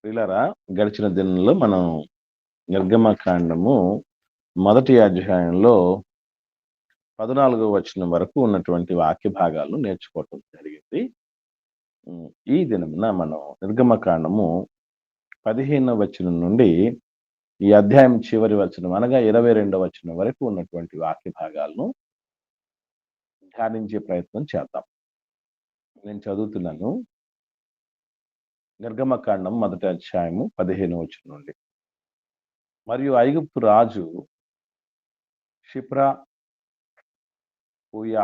ప్రియులారా, గడిచిన దినంలో మనం నిర్గమకాండము మొదటి అధ్యాయంలో 14వ వచనం వరకు ఉన్నటువంటి వాక్య భాగాలను నేర్చుకోవటం జరిగింది. ఈ దినమున మనం నిర్గమకాండము 15వ వచనం నుండి ఈ అధ్యాయం చివరి వచనం అనగా 22వ వచనం వరకు ఉన్నటువంటి వాక్య భాగాలను ధ్యానించే ప్రయత్నం చేద్దాం. నేను చదువుతున్నాను. నిర్గమకాండం మొదటి అధ్యాయము 15వ వచనం నుండి. మరియు ఐగుప్తు రాజు షిప్రా పూయా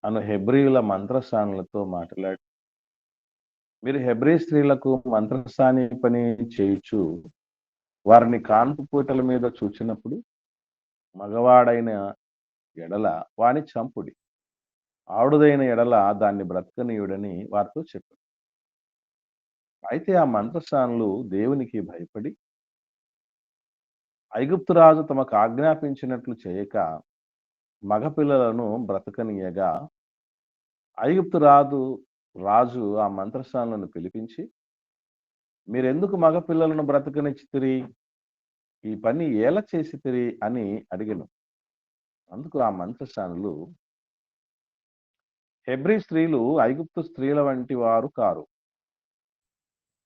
అను హెబ్రీయుల మంత్రసానులతో మాట్లాడి, మీరు హెబ్రీ స్త్రీలకు మంత్రసాని పని చేయుచు వారిని కాన్పు పూటల మీద చూచినప్పుడు మగవాడైన ఎడల వాని చంపుడి, ఆడుదైన ఎడల దాన్ని బ్రతకనీయుడని వారితో చెప్పారు. అయితే ఆ మంత్రసానులు దేవునికి భయపడి ఐగుప్తు రాజు తమకు ఆజ్ఞాపించినట్లు చేయక మగపిల్లలను బ్రతకనీయగా, ఐగుప్తు రాజు ఆ మంత్రసానులను పిలిపించి, మీరెందుకు మగపిల్లలను బ్రతకనిచ్చితిరి? ఈ పని ఎలా చేసితిరి అని అడిగెను. అందుకు ఆ మంత్రసానులు, హెబ్రీ స్త్రీలు ఐగుప్తు స్త్రీల వంటి వారు కారు,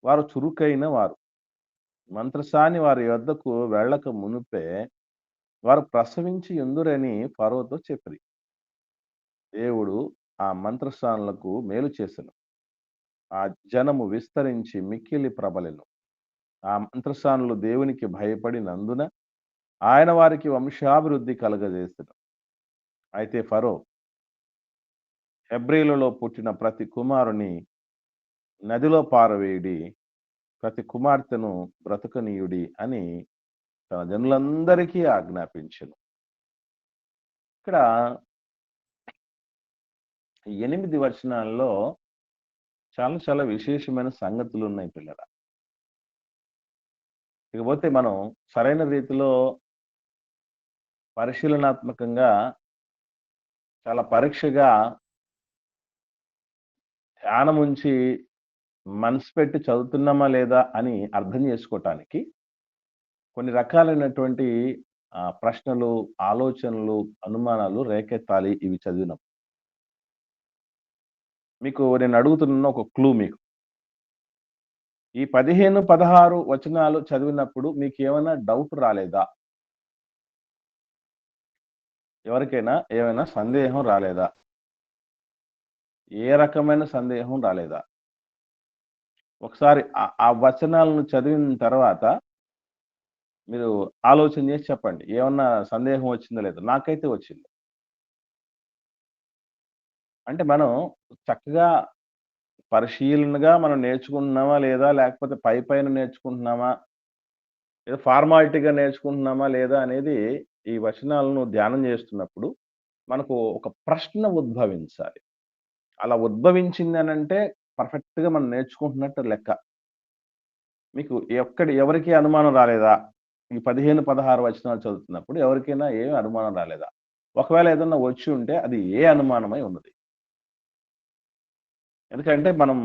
వారు చురుకైన వారు. మంత్రసాని వారి యొద్దకు వెళ్ళక మునుపే వారు ప్రసవించి ఎందురని ఫరోతో చెప్పిరి. దేవుడు ఆ మంత్రసానులకు మేలు చేసెను. ఆ జనము విస్తరించి మిక్కిలి ప్రబలెను. ఆ మంత్రసానులు దేవునికి భయపడినందున ఆయన వారికి వంశాభివృద్ధి కలగజేసెను. అయితే ఫరో, హెబ్రీలలో పుట్టిన ప్రతి కుమారుని నదిలో పారవేయుడి, ప్రతి కుమార్తెను బ్రతకనీయుడి అని తన జనులందరికీ ఆజ్ఞాపించెను. ఇక్కడ 8 వచనాల్లో చాలా చాలా విశేషమైన సంగతులు ఉన్నాయి పిల్లరా. ఇకపోతే మనం సరైన రీతిలో పరిశీలనాత్మకంగా చాలా పరీక్షగా ధ్యానం ఉంచి మనసు పెట్టి చదువుతున్నామా లేదా అని అర్థం చేసుకోవటానికి కొన్ని రకాలైనటువంటి ప్రశ్నలు, ఆలోచనలు, అనుమానాలు రేకెత్తాలి ఇవి చదివినప్పుడు. మీకు నేను అడుగుతున్న ఒక క్లూ మీకు. ఈ 15, 16 వచనాలు చదివినప్పుడు మీకు ఏమైనా డౌట్ రాలేదా? ఎవరికైనా ఏమైనా సందేహం రాలేదా? ఏ రకమైన సందేహం రాలేదా? ఒకసారి ఆ వచనాలను చదివిన తర్వాత మీరు ఆలోచన చేసి చెప్పండి. ఏమన్నా సందేహం వచ్చిందా లేదా? నాకైతే వచ్చింది. అంటే మనం చక్కగా పరిశీలనగా మనం నేర్చుకుంటున్నామా లేదా? లేకపోతే పైన నేర్చుకుంటున్నామా? ఏదో ఫార్మాలిటీగా నేర్చుకుంటున్నామా లేదా? అనేది ఈ వచనాలను ధ్యానం చేస్తున్నప్పుడు మనకు ఒక ప్రశ్న ఉద్భవించాలి. అలా ఉద్భవించిందనంటే పర్ఫెక్ట్‌గా మనం నేర్చుకుంటున్నట్టు లెక్క. మీకు ఎవరికీ అనుమానం రాలేదా? ఈ 15, 16 వచనాలు చదువుతున్నప్పుడు ఎవరికైనా ఏమి అనుమానం రాలేదా? ఒకవేళ ఏదన్నా వచ్చి ఉంటే అది ఏ అనుమానమై ఉన్నది? ఎందుకంటే మనం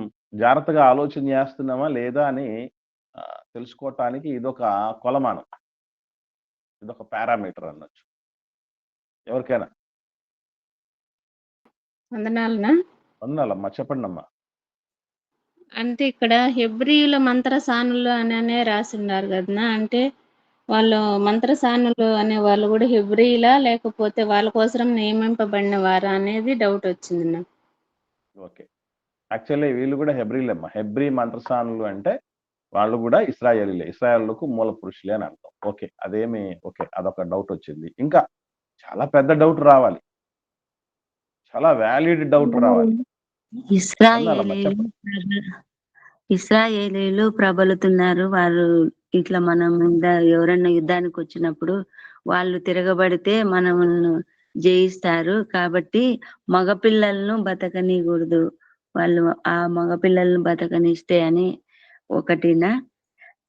జాగ్రత్తగా ఆలోచన చేస్తున్నామా లేదా అని తెలుసుకోవటానికి ఇదొక కొలమానం. ఇదొక పారామీటర్ అనొచ్చు. ఎవరికైనా? వందనాలనా? వందనాలమ్మా. చెప్పండమ్మా. అంటే ఇక్కడ హెబ్రీయుల మంత్రసానులు అననే రాసున్నారు గదనా! అంటే వాళ్ళు మంత్రసానులు అనే వాళ్ళు కూడా హెబ్రీయులా? లేకపోతే వాళ్ళ కోసం నియమింపబడిన వారా అనేది డౌట్ వచ్చింది నాకు. ఓకే. యాక్చువల్లీ వీళ్ళు కూడా హెబ్రీలమ్మా. హెబ్రీ మంత్రసానులు అంటే వాళ్ళు కూడా ఇశ్రాయేలీలే. ఇశ్రాయేలుకు మూల పురుషులే అని అర్థం. ఓకే. ఓకే. అదొక డౌట్ వచ్చింది. ఇంకా చాలా పెద్ద డౌట్ రావాలి. చాలా వ్యాలిడ్ డౌట్ రావాలి. వందనాలమ్మా. చెప్పండి. ఇశ్రాయేలీలు ప్రబలుతున్నారు. వారు ఇట్లా మనం ఎవరన్నా యుద్ధానికి వచ్చినప్పుడు వాళ్ళు తిరగబడితే మనల్ని జయిస్తారు. కాబట్టి మగపిల్లలను బతకనీయకూడదు. వాళ్ళు ఆ మగపిల్లలను బతకనిస్తే అని ఒకటినా.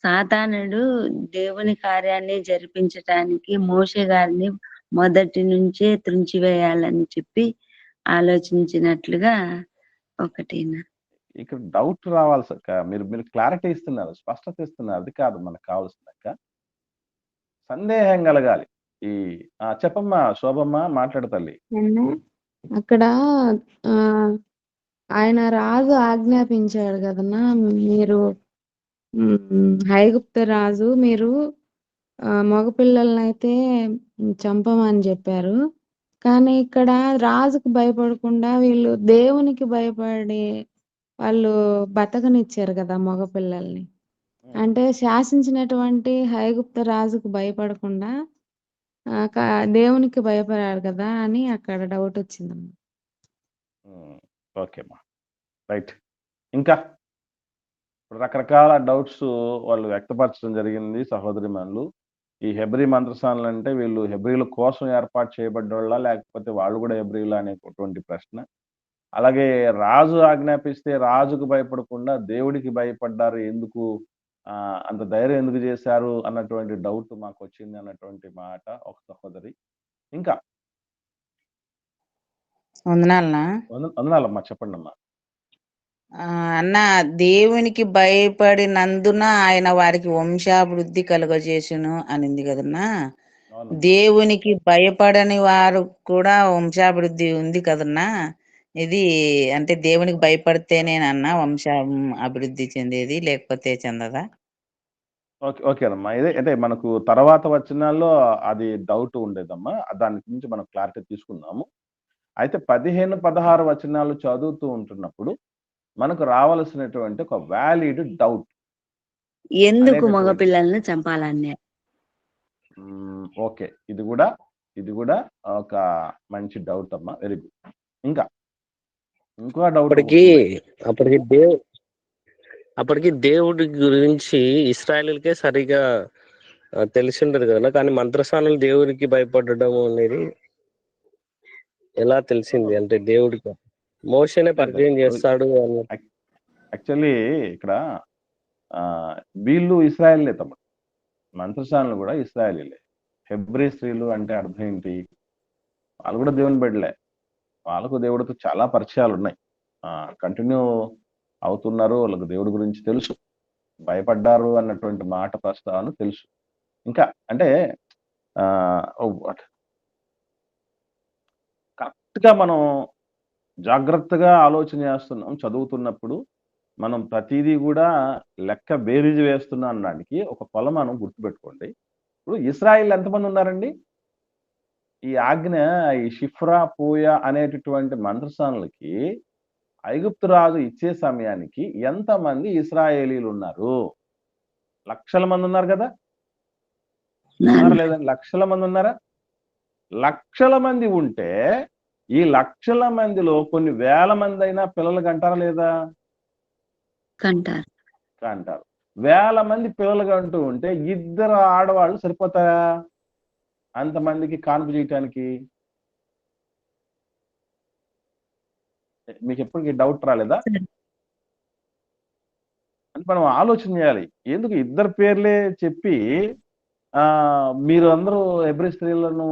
సాతానుడు దేవుని కార్యాన్ని జరిపించటానికి మోషే గారిని మొదటి నుంచే త్రుంచివేయాలని చెప్పి ఆలోచించినట్లుగా ఒకటినా. ఇక్కడ డౌట్ రావాలి మీరు మీరు క్లారిటీ ఇస్తున్నారు, స్పష్టత ఇస్తున్నారు. అది కాదు మనకు కావాల్సిందక్క. సందేహం కలగాలి. ఈ చెప్పమ్మా శోభమ్మ, మాట్లాడు తల్లి. అక్కడ ఆయన రాజు ఆజ్ఞాపించాడు కదన్నా, మీరు ఐగుప్త రాజు మీరు మగపిల్లలనైతే చంపమని చెప్పారు. కానీ ఇక్కడ రాజుకు భయపడకుండా వీళ్ళు దేవునికి భయపడి వాళ్ళు బతకనిచ్చారు కదా మగపిల్లల్ని. అంటే శాసించినటువంటి ఐగుప్త రాజుకు భయపడకుండా దేవునికి భయపడారు కదా అని అక్కడ డౌట్ వచ్చిందమ్మా. ఓకేమ్మా, రైట్. ఇంకా రకరకాల డౌట్స్ వాళ్ళు వ్యక్తపరచడం జరిగింది సహోదరిమణులు. ఈ హెబ్రీ మంత్రసానులు అంటే వీళ్ళు హెబ్రీల కోసం ఏర్పాటు చేయబడ్డోళ్ళ, లేకపోతే వాళ్ళు కూడా హెబ్రీలు అనేటువంటి ప్రశ్న. అలాగే రాజు ఆజ్ఞాపిస్తే రాజుకు భయపడకుండా దేవుడికి భయపడ్డారు, ఎందుకు అంత ధైర్యం ఎందుకు చేశారు అన్నటువంటి డౌట్ మాకు వచ్చింది అన్నటువంటి మాట ఒక సహోదరి. ఇంకా వందనాలమ్మా, చెప్పండి అమ్మా. అన్న, దేవునికి భయపడినందున ఆయన వారికి వంశాభివృద్ధి కలుగజేసును అనింది కదన్నా. దేవునికి భయపడని వారు కూడా వంశాభివృద్ధి ఉంది కదన్నా. ఇది అంటే దేవునికి భయపడితేనేనన్నా వంశం అభివృద్ధి చెందేది, లేకపోతే చెందదా? ఓకేనమ్మా. ఇదే అంటే మనకు తర్వాత వచనాల్లో అది డౌట్ ఉండేదమ్మా, దాని గురించి మనం క్లారిటీ తీసుకుందాము. అయితే 15-16 వచనాలు చదువుతూ ఉంటున్నప్పుడు మనకు రావాల్సినటువంటి ఒక వ్యాలిడ్ డౌట్, ఎందుకు మగపిల్లల్ని చంపాలనే. ఓకే, ఇది కూడా ఒక మంచి డౌట్ అమ్మా, వెరీ గుడ్. ఇంకా ఇంకో డౌట్, అప్పటికి దేవుడి గురించి ఇశ్రాయేలుకే సరిగా తెలిసి ఉండదు కదా, కానీ మంత్రసానులు దేవుడికి భయపడడం అనేది ఎలా తెలిసింది? అంటే దేవుడికి మోషేనే పరిచయం చేస్తాడు అని. యాక్చువల్లీ ఇక్కడ వీళ్ళు ఇశ్రాయేలే తమ్ముడు, మంత్రసానులు కూడా ఇశ్రాయేలీలే. హెబ్రీ స్త్రీలు అంటే అర్థం ఏంటి? వాళ్ళు కూడా దేవుని బిడ్డలే, వాళ్ళకు దేవుడితో చాలా పరిచయాలు ఉన్నాయి, కంటిన్యూ అవుతున్నారు, వాళ్ళకు దేవుడి గురించి తెలుసు, భయపడ్డారు అన్నటువంటి మాట ప్రస్తావన తెలుసు. ఇంకా అంటే కరెక్ట్గా మనం జాగ్రత్తగా ఆలోచన చేస్తున్నాం చదువుతున్నప్పుడు. మనం ప్రతిదీ కూడా లెక్క బేరీజు వేస్తున్నాం అనడానికి ఒక కొలమానం గుర్తుపెట్టుకోండి. ఇప్పుడు ఇశ్రాయేల్ ఎంతమంది ఉన్నారండి? ఈ ఆజ్ఞ, ఈ షిఫ్రా పూయ అనేటటువంటి మంత్రసానులకి ఐగుప్తు రాజు ఇచ్చే సమయానికి ఎంతమంది ఇశ్రాయేలీలు ఉన్నారు? లక్షల మంది ఉన్నారు కదా, లేదండి? లక్షల మంది ఉన్నారా? లక్షల మంది ఉంటే ఈ లక్షల మందిలో కొన్ని వేల మంది అయినా పిల్లలు కంటారా లేదా? కంటారు. వేల మంది పిల్లలు కంటూ ఉంటే 2 ఆడవాళ్ళు సరిపోతారా అంతమందికి కాన్పు చేయటానికి? మీకు ఎప్పటికీ డౌట్ రాలేదా? అంటే మనం ఆలోచన చేయాలి. ఎందుకు 2 పేర్లే చెప్పి మీరు అందరూ హెబ్రీ స్త్రీలను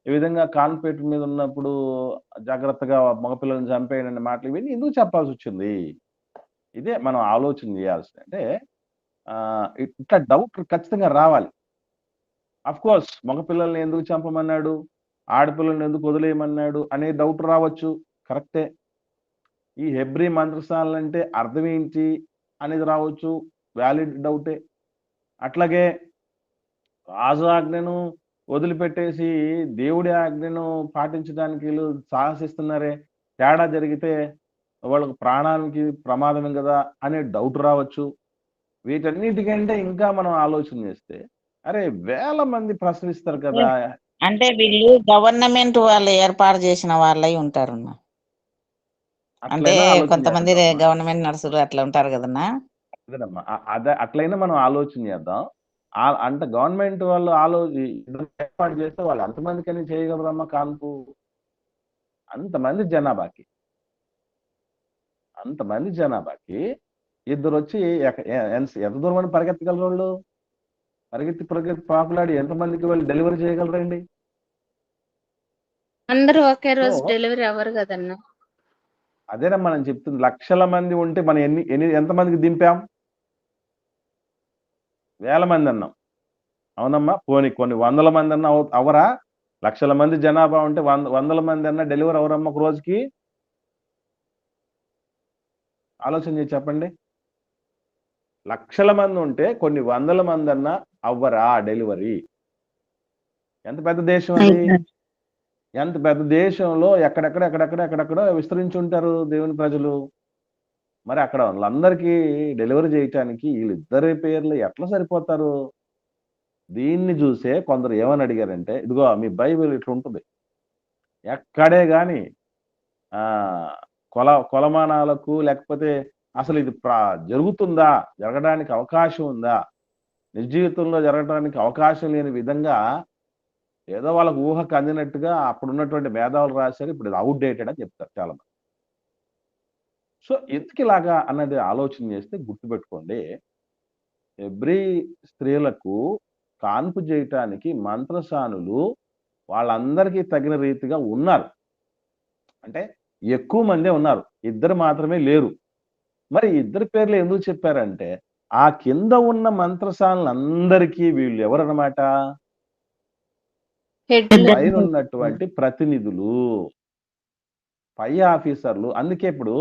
ఈ విధంగా కాన్పేట్ మీద ఉన్నప్పుడు జాగ్రత్తగా మగపిల్లలను చంపేయండి అనే మాటలు ఇవన్నీ ఎందుకు చెప్పాల్సి వచ్చింది? ఇదే మనం ఆలోచన చేయాల్సింది. అంటే ఇట్లా డౌట్ ఖచ్చితంగా రావాలి. అఫ్ కోర్స్ మగపిల్లల్ని ఎందుకు చంపమన్నాడు, ఆడపిల్లల్ని ఎందుకు వదిలేయమన్నాడు అనే డౌట్ రావచ్చు, కరెక్టే. ఈ హెబ్రీ మంత్రసానులు అంటే అర్థం ఏంటి అనేది రావచ్చు, వ్యాలిడ్ డౌటే. అట్లాగే రాజు ఆజ్ఞను వదిలిపెట్టేసి దేవుడి ఆజ్ఞను పాటించడానికి వీళ్ళు సాహసిస్తున్నారే, తేడా జరిగితే వాళ్ళకు ప్రాణానికి ప్రమాదమే కదా అనే డౌట్ రావచ్చు. వీటన్నిటికంటే ఇంకా మనం ఆలోచన చేస్తే అరే వేల మంది ప్రశ్నిస్తారు కదా. అంటే వీళ్ళు గవర్నమెంట్ వాళ్ళు ఏర్పాటు చేసిన వాళ్ళై ఉంటారు. అంటే కొంతమంది గవర్నమెంట్ నర్సులు అట్లా ఉంటారు కదన్నా. అదే అట్లయినా మనం ఆలోచన చేద్దాం. అంటే గవర్నమెంట్ వాళ్ళు ఏర్పాటు చేస్తే వాళ్ళు అంతమందికని చేయగలరమ్మా కాన్పు? అంతమంది జనాభాకి 2 వచ్చి ఎంత దూరం అని పరిగెత్తగలరు వాళ్ళు? పరిగెత్తి పాపులాడి ఎంతమందికి వాళ్ళు డెలివరీ చేయగలరండి? అందరూ ఒకే రోజు డెలివరీ అవ్వరు కదన్నా. అదేనా మనం చెప్తుంది. లక్షల మంది ఉంటే మనం ఎంతమందికి దింపాం? వేల మంది అన్నాం. అవునమ్మా? పోనీ కొన్ని వందల మందన్నా అవ్వరా? లక్షల మంది జనాభా ఉంటే వందల మంది అన్నా డెలివరీ అవ్వరమ్మా ఒక రోజుకి? ఆలోచన చేసి చెప్పండి. లక్షల మంది ఉంటే కొన్ని వందల మందన్నా అవ్వరా డెలివరీ? ఎంత పెద్ద దేశం అది? అయితారు. ఎంత పెద్ద దేశంలో ఎక్కడెక్కడో విస్తరించి ఉంటారు దేవుని ప్రజలు. మరి అక్కడ వాళ్ళందరికీ డెలివరీ చేయటానికి వీళ్ళిద్దరి పేర్లు ఎట్లా సరిపోతారు? దీన్ని చూసే కొందరు ఏమని అడిగారంటే, ఇదిగో మీ బైబిల్ ఇట్లుంటది. ఎక్కడే గాని కొలమానాలకు లేకపోతే అసలు ఇది జరుగుతుందా? జరగడానికి అవకాశం ఉందా? నిజ జీవితంలో జరగడానికి అవకాశం లేని విధంగా ఏదో వాళ్ళకి ఊహకు అందినట్టుగా అప్పుడున్నటువంటి మేధావులు రాశారు. ఇప్పుడు ఇది ఔట్‌డేటెడ్ అని చెప్తారు చాలామంది. సో, ఎందుకిలాగా అన్నది ఆలోచన చేస్తే గుర్తుపెట్టుకోండి. హెబ్రీ స్త్రీలకు కాన్పు చేయటానికి మంత్రసానులు వాళ్ళందరికీ తగిన రీతిగా ఉన్నారు. అంటే ఎక్కువ మందే ఉన్నారు. ఇద్దరు మాత్రమే లేరు. మరి ఇద్దరి పేర్లు ఎందుకు చెప్పారంటే, ఆ కింద ఉన్న మంత్రసానులందరికీ వీళ్ళు ఎవరన్నమాట? హెడ్‌లు. పైనున్నటువంటి ప్రతినిధులు. పై ఆఫీసర్లు. అందుకే ఇప్పుడు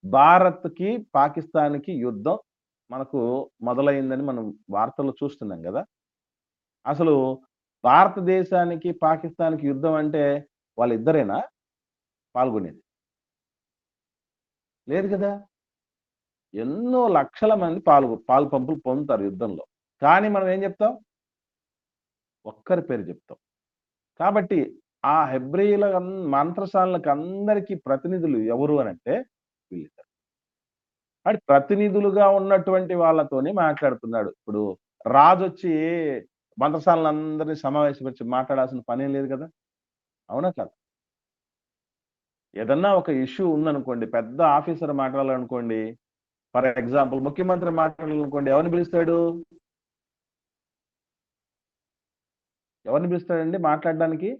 భారత్‌కి, పాకిస్తాన్‌కి యుద్ధం మనకు మొదలైందని మనం వార్తల్లో చూస్తున్నాం గదా! అసలు భారతదేశానికి, పాకిస్తాన్‌కి యుద్ధం అంటే వాళ్ళిద్దరేనా పాల్గొనేది? లేదు గదా! ఎన్నో లక్షల మంది పాలు పంపులు పొందుతారు యుద్ధంలో. కానీ మనం ఏం జెప్తాం? ఒక్కరి పేరు జెప్తాం. కాబట్టి ఆ హెబ్రీయుల మంత్రసానులకందరికీ ప్రతినిధులు ఎవరు అనంటే వీళ్ళిద్దరు. అంటే ప్రతినిధులుగా ఉన్నటువంటి వాళ్ళతోనే మాట్లాడుతున్నాడు. ఇప్పుడు రాజొచ్చి మంత్రసానులందరిని సమావేశపరిచి మాట్లాడాల్సిన పనేం లేదు గదా! అవునా కాదా? ఏదన్నా ఒక ఇష్యూ ఉందనుకోండి, పెద్ద ఆఫీసర్ మాట్లాడాలనుకోండి, ఫర్ ఎగ్జాంపుల్ ముఖ్యమంత్రి మాట్లాడాలనుకోండి, ఎవరిని పిలుస్తాడు? ఎవరిని పిలుస్తాడండి మాట్లాడడానికి?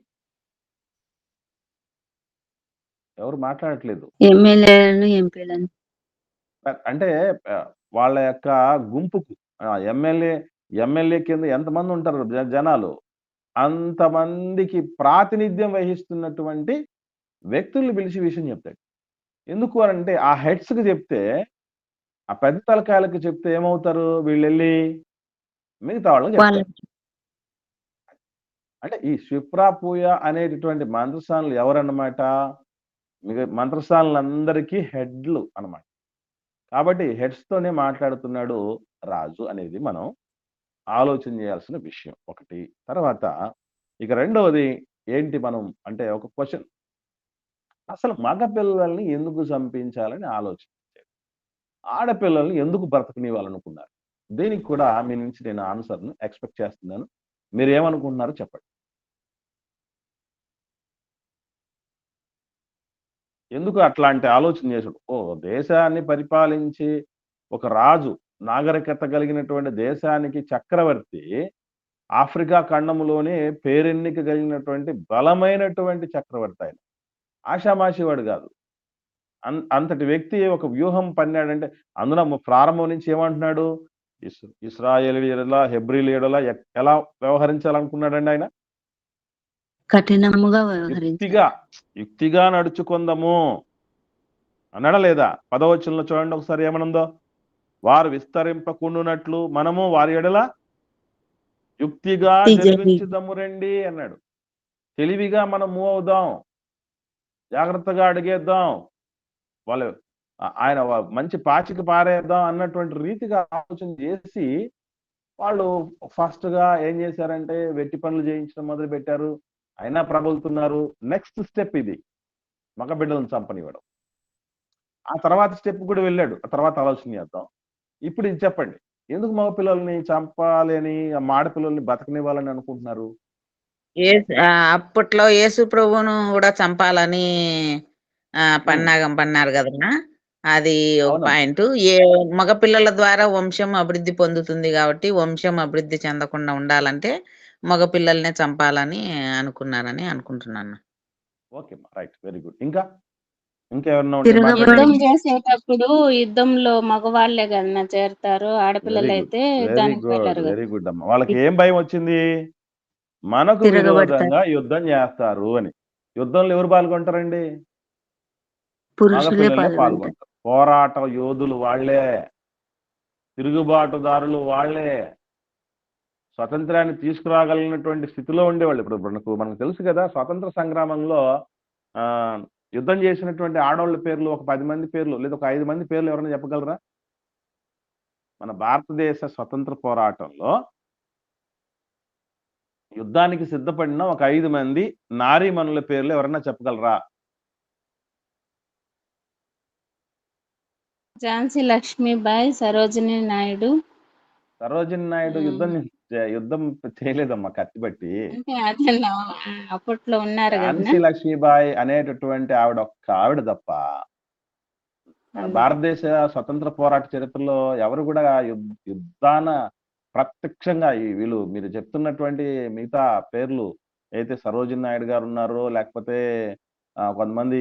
ఎవరు మాట్లాడట్లేదు. ఎమ్మెల్యేలను, ఎంపీలను. అంటే వాళ్ళ యొక్క గుంపుకు ఎమ్మెల్యే కింద ఎంతమంది ఉంటారు జనాలు, అంతమందికి ప్రాతినిధ్యం వహిస్తున్నటువంటి వ్యక్తుల్ని పిలిచి విషయం చెప్తాడు. ఎందుకు అనంటే ఆ హెడ్స్‌కి చెప్తే, ఆ పెద్ద తలకాయలకు చెప్తే ఏమవుతారు వీళ్ళెళ్లి? మిగతా వాళ్ళకి చెప్తారు. వాళ్ళకి అంటే ఈ షిప్రా పూయ అనేటటువంటి మంత్రసానులు ఎవరన్నమాట? మంత్రసానులందరికీ హెడ్‌లు అన్నమాట. కాబట్టి హెడ్స్‌తోనే మాట్లాడుతున్నాడు రాజు అనేది మనం ఆలోచన చేయాల్సిన విషయం ఒకటి. తర్వాత ఇక రెండవది ఏంటి మనం అంటే ఒక క్వెషన్. అసలు మగ పిల్లల్ని ఎందుకు చంపించాలని ఆలోచించారు? ఆడపిల్లల్ని ఎందుకు బ్రతకనివ్వాలనుకున్నారు? దీనికి కూడా మీ నుంచి నేను ఆన్సర్‌ని ఎక్స్‌పెక్ట్ చేస్తున్నాను. మీరేమనుకుంటున్నారో చెప్పండి. ఎందుకు అట్లాంటి ఆలోచన చేసుడు? దేశాన్ని పరిపాలించి ఒక రాజు, నాగరికత కలిగినటువంటి దేశానికి చక్రవర్తి, ఆఫ్రికా ఖండములోనే పేరెన్నిక కలిగినటువంటి బలమైనటువంటి చక్రవర్తి ఆయన. ఆషామాషీ వాడు గాదు. అంతటి వ్యక్తి ఒక వ్యూహం పన్నాడంటే అందులో ప్రారంభం నుంచి ఏమంటున్నాడు? ఇశ్రాయేలీయుల యెడల, హెబ్రీయుల యెడల ఎలా వ్యవహరించాలనుకున్నాడండి ఆయన? కఠినముగా వ్యవహరించారు. యుక్తిగా నడుచుకుందాము అన్నాడా లేదా? 10వ వచనంలో చూడండి ఒకసారి ఏమనుందో? వారు విస్తరింపకుండునట్లు మనము వారి యెడల యుక్తిగా జరిగించుదాము రండి అన్నాడు. తెలివిగా మనం మూవ్ అవుదాం. జాగ్రత్తగా అడిగేద్దాం. వాళ్ళు ఆయన మంచి పాచికి పారేద్దాం అన్నటువంటి రీతిగా ఆలోచన చేసి వాళ్ళు ఫాస్ట్‌గా ఏం చేశారంటే వెట్టి పనులు చేయించడం మొదలుపెట్టారు. అయినా ప్రబలుతున్నారు. నెక్స్ట్ స్టెప్ ఇది. మగ బిడ్డలను చంపనివ్వడం. ఆ తర్వాత స్టెప్ కూడా వెళ్ళాడు. ఆ తర్వాత ఆలోచన చేద్దాం. ఇప్పుడు ఇది చెప్పండి. ఎందుకు మగ పిల్లల్ని చంపాలి అని, ఆడపిల్లల్ని బతకనివ్వాలని అనుకుంటున్నారు? అప్పట్లో యేసు ప్రభువును కూడా చంపాలని పన్నాగం పన్నారు కదన్నా. అది ఒక అవునమ్మా. పాయింట్. మగ పిల్లల ద్వారా వంశం అభివృద్ధి పొందుతుంది కాబట్టి వంశం అభివృద్ధి చెందకుండా ఉండాలంటే మగ పిల్లల్నే చంపాలని అనుకున్నారని అనుకుంటున్నాను. ఓకే. రైట్. Very good. ఇంకా? ఇంకెవరన్నా ఉంటే తిరగబడి యుద్ధం మాట్లాడండి. చేసేటప్పుడు యుద్ధంలో మగవాళ్ళే కదన్నా చేరతారు, వెరీ ఆడపిల్లలు గుడ్. అయితే వెరీ దానికి గుడ్. వెళ్ళరు కదా. వెరీ గుడ్ అమ్మ. వాళ్ళకి ఏం భయం వచ్చింది? మనకు తిరగబడతారు. విరోధంగా యుద్ధం చేస్తారు అని. యుద్ధంలో ఎవరు పాల్గొంటారండి? పురుషులే మగపిల్లలే పాల్గొంటారు. పాల్గొంటారు. పోరాట యోధులు వాళ్ళే, తిరుగుబాటుదారులు వాళ్ళే, స్వతంత్రాన్ని తీసుకురాగలిగినటువంటి స్థితిలో ఉండేవాళ్ళు. ఇప్పుడు మనకు తెలుసు కదా, స్వతంత్ర సంగ్రామంలో ఆ యుద్ధం చేసినటువంటి ఆడవాళ్ళ పేర్లు ఒక 10 మంది పేర్లు లేదా ఒక 5 మంది పేర్లు ఎవరైనా చెప్పగలరా? మన భారతదేశ స్వతంత్ర పోరాటంలో యుద్ధానికి సిద్ధపడిన ఒక 5 మంది నారీమణుల పేర్లు ఎవరైనా చెప్పగలరా? ఝాన్సీ లక్ష్మీబాయి, సరోజిని నాయుడు. సరోజిని నాయుడు యుద్ధం చేయలేదమ్మా కత్తిబట్టి. అంటే అదేనా అప్పట్లో ఉన్నారు కదనా. ఝాన్సీ లక్ష్మీబాయి అనేటటువంటి ఆవిడ ఒక్క ఆవిడ తప్ప మన భారతదేశ స్వతంత్ర పోరాట చరిత్రలో ఎవరు కూడా యుద్ధాన ప్రత్యక్షంగా వీళ్ళు మీరు చెప్తున్నటువంటి మిగతా పేర్లు అయితే సరోజిని నాయుడు గారు ఉన్నారో, లేకపోతే కొంతమంది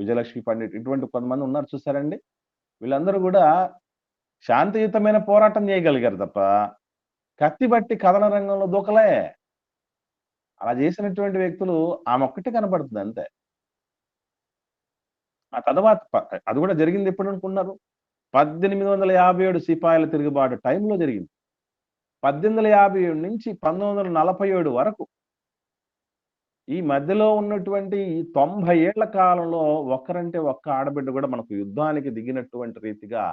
విజయలక్ష్మి పండిట్ ఇటువంటి కొంతమంది ఉన్నారు చూసారండి. వీళ్ళందరూ కూడా శాంతియుతమైన పోరాటం చేయగలిగారు తప్ప కత్తి బట్టి కథన రంగంలో దూకలే. అలా చేసినటువంటి వ్యక్తులు ఆమె ఒక్కటే కనబడుతుంది అంతే. ఆ తర్వాత అది కూడా జరిగింది ఎప్పుడు అనుకున్నారు? 1857 సిపాయిల తిరుగుబాటు టైంలో జరిగింది. 1857 నుంచి 1947 వరకు ఈ మధ్యలో ఉన్నటువంటి ఈ 90 ఏళ్ల కాలంలో ఒక్కరంటే ఒక్క ఆడబిడ్డ కూడా మనకు యుద్ధానికి దిగినటువంటి రీతిగా,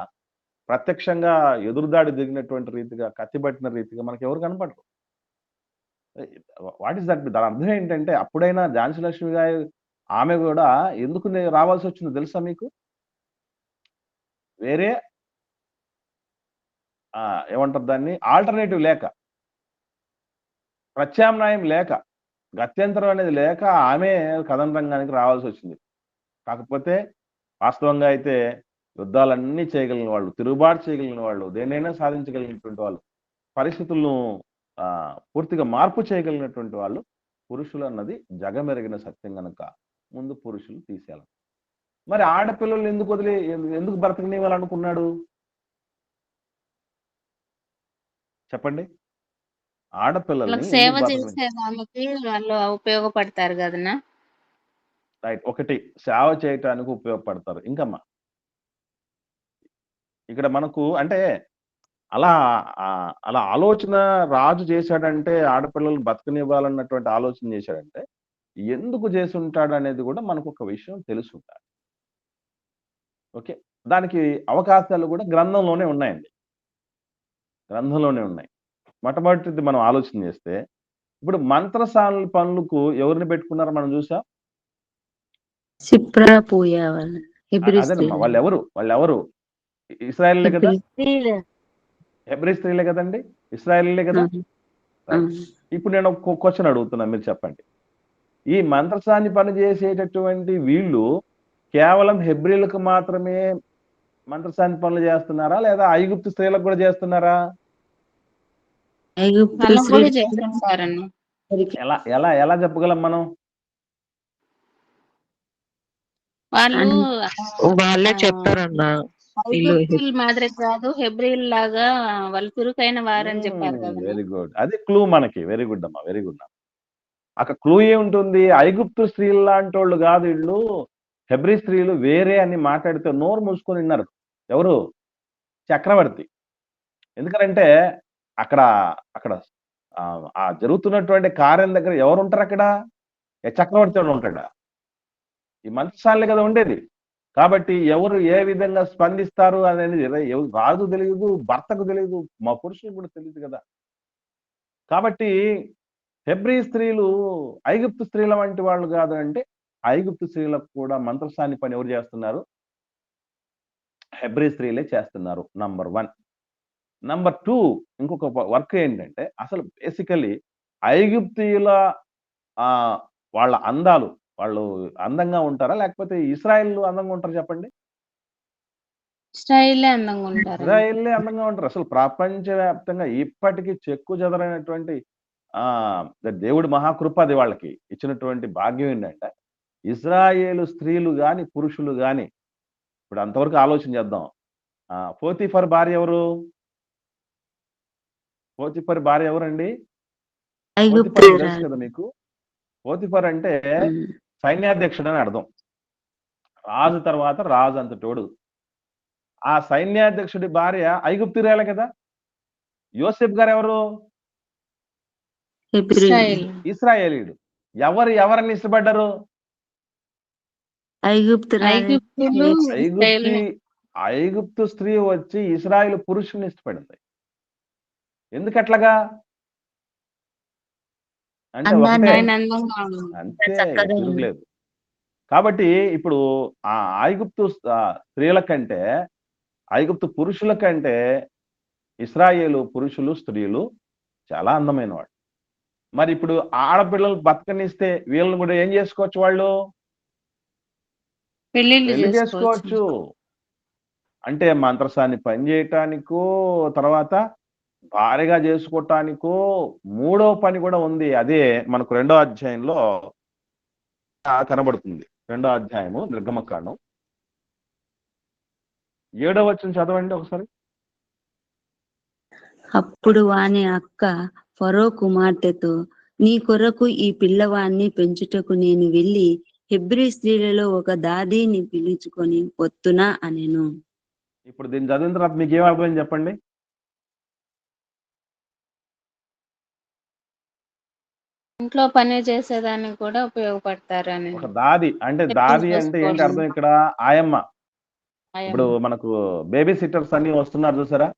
ప్రత్యక్షంగా ఎదురుదాడి దిగినటువంటి రీతిగా, కత్తిబట్టిన రీతిగా మనకి ఎవరు కనపడరు. What is that? దాని అర్థం ఏంటంటే అప్పుడైనా ఝాన్సీ లక్ష్మి గారు ఆమె కూడా ఎందుకు రావాల్సి వచ్చిందో తెలుసా మీకు? వేరే ఏమంటారు దాన్ని, ఆల్టర్నేటివ్ లేక, ప్రత్యామ్నాయం లేక, గత్యంతరం అనేది లేక ఆమె కథన రంగానికి రావాల్సి వచ్చింది. కాకపోతే వాస్తవంగా అయితే యుద్ధాలన్నీ చేయగలిగిన వాళ్ళు, తిరుగుబాటు చేయగలిగిన వాళ్ళు, దేనైనా సాధించగలిగినటువంటి వాళ్ళు, పరిస్థితులను పూర్తిగా మార్పు చేయగలిగినటువంటి వాళ్ళు పురుషులు అన్నది జగమెరిగిన సత్యం కనుక ముందు పురుషులు తీసేయాలి. మరి ఆడపిల్లలు ఎందుకు బ్రతకనివ్వాలనుకున్నాడు చెప్పండి? ఆడపిల్లల్ని సేవ చేసేదానికి వాళ్ళు ఉపయోగపడతారు కదనా. రైట్. ఒకటి సేవ చేయటానికి ఉపయోగపడతారు. ఇంకమ్మా ఇక్కడ మనకు అంటే అలా అలా ఆలోచన రాజు చేశాడంటే, ఆడపిల్లలు బతకనివ్వాలన్నటువంటి ఆలోచన చేశాడంటే ఎందుకు చేసి ఉంటాడు అనేది కూడా మనకు ఒక విషయం తెలుసుంటారు. ఓకే, దానికి అవకాశాలు కూడా గ్రంథంలోనే ఉన్నాయండి. గ్రంథంలోనే ఉన్నాయి. మొట్టమొదటిది మనం ఆలోచన చేస్తే ఇప్పుడు మంత్రసానుల పనులకు ఎవరిని పెట్టుకున్నారో మనం చూసాం. సిప్రా పూయా అదేనమ్మా, వాళ్ళెవరు ఇశ్రాయేలీలే కదా, హెబ్రీ స్త్రీలే కదండి, ఇశ్రాయేలీలే కదా. ఇప్పుడు నేను ఒక క్వశ్చన్ అడుగుతున్నా, మీరు చెప్పండి. ఈ మంత్రసాని పని చేసేటటువంటి వీళ్ళు కేవలం హెబ్రీలకు మాత్రమే మంత్రసాని పనులు చేస్తున్నారా, లేదా ఐగుప్తు స్త్రీలకు కూడా చేస్తున్నారా? ఎలా చెప్పగలం మనం? వాళ్ళు వాళ్ళే చెప్తారన్నా, మాదిరి కాదు, హెబ్రీల్ లాగా వాళ్ళు చురుకైన వారని చెప్పారు కదా. వెరీ గుడ్, అది క్లూ మనకి. వెరీ గుడ్ అమ్మా, వెరీ గుడ్. అక్కడ క్లూ ఏముంటుంది? ఐగుప్తు స్త్రీలు లాంటి వాళ్ళు కాదు వీళ్ళు, హెబ్రీ స్త్రీలు వేరే అని మాట్లాడితే నోరు మూసుకొని విన్నారు. ఎవరు? చక్రవర్తి. ఎందుకంటే అక్కడ అక్కడ ఆ జరుగుతున్నటువంటి కార్యం దగ్గర ఎవరు ఉంటారు? అక్కడ చక్రవర్తి ఉంటాడా? ఈ మంత్రసాలే కదా ఉండేది. కాబట్టి ఎవరు ఏ విధంగా స్పందిస్తారు అనేది రాజు తెలియదు, భర్తకు తెలియదు, మా పురుషులకు కూడా తెలియదు కదా. కాబట్టి హెబ్రీ స్త్రీలు ఐగుప్తు స్త్రీల వంటి వాళ్ళు కాదు అంటే, ఐగుప్తు స్త్రీలకు కూడా మంత్రసాని పని ఎవరు చేస్తున్నారు? హెబ్రీ స్త్రీలే చేస్తున్నారు. నంబర్ 1. నంబర్ 2, ఇంకొక వర్క్ ఏంటంటే, అసలు బేసికలీ ఐగుప్తీయుల వాళ్ళ అందాలు, వాళ్ళు అందంగా ఉంటారా లేకపోతే ఇశ్రాయేలు అందంగా ఉంటారు చెప్పండి? ఇశ్రాయేలే అందంగా ఉంటారు. ఇశ్రాయేలే అందంగా ఉంటారు. అసలు ప్రపంచవ్యాప్తంగా ఇప్పటికీ చెక్కు చెదరైనటువంటి దేవుడి మహాకృప, అది వాళ్ళకి ఇచ్చినటువంటి భాగ్యం ఏంటంటే, ఇజ్రాయేలు స్త్రీలు గాని పురుషులు గాని, ఇప్పుడు అంతవరకు ఆలోచన చేద్దాం. పోతీఫర్ భార్య ఎవరు? పోతీఫర్ భార్య ఎవరండి? పోతీఫర్ అంటే తెలుసు కదా మీకు. పోతీఫర్ అంటే సైన్యాధ్యక్షుడు అని అర్థం. రాజు తర్వాత రాజు అంతటోడు. ఆ సైన్యాధ్యక్షుడి భార్య ఐగుప్తురాలే కదా. యోసేపు గారు ఎవరు? ఇశ్రాయేల్. ఇశ్రాయేలీయుడు. ఎవరిని ఇష్టపడ్డారు? ఐగుప్తులు ఐగుప్తు స్త్రీ వచ్చి ఇశ్రాయేలు పురుషుని ఇష్టపడింది. ఎందుకట్లాగా? అంటే ఒకటే, అంతే, తిరుగులేదు. కాబట్టి ఇప్పుడు ఆ ఐగుప్తు స్త్రీల కంటే, ఐగుప్తు పురుషుల కంటే ఇశ్రాయేలు పురుషులు స్త్రీలు చాలా అందమైన వాడు. మరి ఇప్పుడు ఆడపిల్లలు బతకనిస్తే వీళ్ళని కూడా ఏం చేసుకోవచ్చు? వాళ్ళు పెళ్లి చేసుకోవచ్చు. అంటే మంత్రసాన్ని పని చేయటానికో, తర్వాత భారీగా చేసుకోవటానికో మూడో పని కూడా ఉంది. అదే మనకు 2వ అధ్యాయంలో కనబడుతుంది. 2వ అధ్యాయము నిర్గమకాండం 7వ వచనం చదవండి ఒకసారి. అప్పుడు వాని అక్క ఫరో కుమార్తెతో, నీ కొరకు ఈ పిల్లవాడిని పెంచుటకు నేను వెళ్ళి హెబ్రీ స్త్రీలలో ఒక దాదీని పిలుచుకొని వత్తునా అనెను. ఇప్పుడు దీన్ని చదివిన తర్వాత మీకు ఏం అర్థమైంది చెప్పండి? ఇంట్లో పని చేసేదానికి కూడా ఉపయోగపడతారు అని. ఒక దాది అంటే, దాది అంటే ఏంటి అర్థం ఇక్కడ? ఆయమ్మ. ఇప్పుడు మనకు బేబీ సిట్టర్స్ అన్ని వస్తున్నారు చూసారా,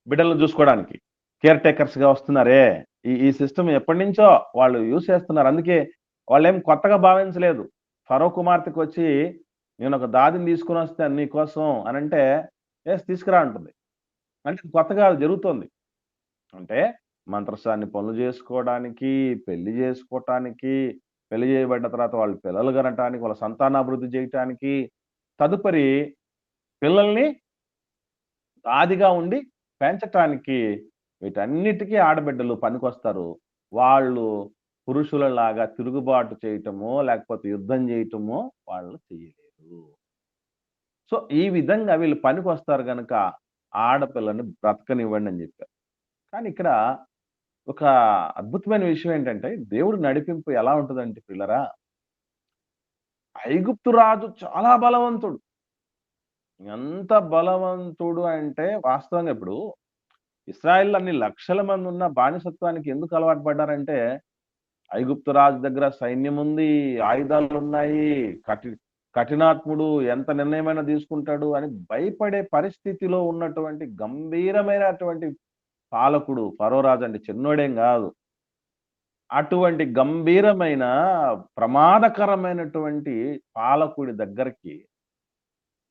బిడ్డలు చూసుకోవడానికి కేర్ టేకర్స్ గా వస్తున్నారే. ఈ సిస్టమ్ ఎప్పటి నుంచో వాళ్ళు యూజ్ చేస్తున్నారు. అందుకే వాళ్ళు ఏం కొత్తగా భావించలేదు. ఫరో కుమార్తెకు వచ్చి నేను ఒక దాదిని తీసుకుని వస్తాను నీకోసం అని అంటే, ఎస్ తీసుకురా అంటుంది. అంటే కొత్తగా జరుగుతుంది. అంటే మంత్రసాన్ని పనులు చేసుకోవడానికి, పెళ్లి చేసుకోవటానికి, పెళ్లి చేయబడ్డ తర్వాత వాళ్ళు పిల్లలు కనటానికి, వాళ్ళ సంతానాభివృద్ధి చేయటానికి, తదుపరి పిల్లల్ని దాదిగా ఉండి పెంచటానికి, వీటన్నిటికీ ఆడబిడ్డలు పనికొస్తారు. వాళ్ళు పురుషులలాగా తిరుగుబాటు చేయటమో లేకపోతే యుద్ధం చేయటమో వాళ్ళు చేయలేరు. సో ఈ విధంగా వీళ్ళు పనికొస్తారు కనుక ఆడపిల్లని బ్రతకనివ్వండి అని చెప్పారు. కానీ ఇక్కడ ఒక అద్భుతమైన విషయం ఏంటంటే, దేవుడు నడిపింపు ఎలా ఉంటుందంటే పిల్లరా, ఐగుప్తు రాజు చాలా బలవంతుడు. ఎంత బలవంతుడు అంటే వాస్తవంగా ఇప్పుడు ఇశ్రాయేల్ అన్ని లక్షల మంది ఉన్న బానిసత్వానికి ఎందుకు అలవాటు పడ్డారంటే, ఐగుప్తు రాజు దగ్గర సైన్యం ఉంది, ఆయుధాలు ఉన్నాయి, కఠినాత్ముడు ఎంత నిర్ణయమైనా తీసుకుంటాడు అని భయపడే పరిస్థితిలో ఉన్నటువంటి గంభీరమైనటువంటి పాలకుడు ఫరో రాజు. అంటే చిన్నోడేం కాదు. అటువంటి గంభీరమైన ప్రమాదకరమైనటువంటి పాలకుడి దగ్గరికి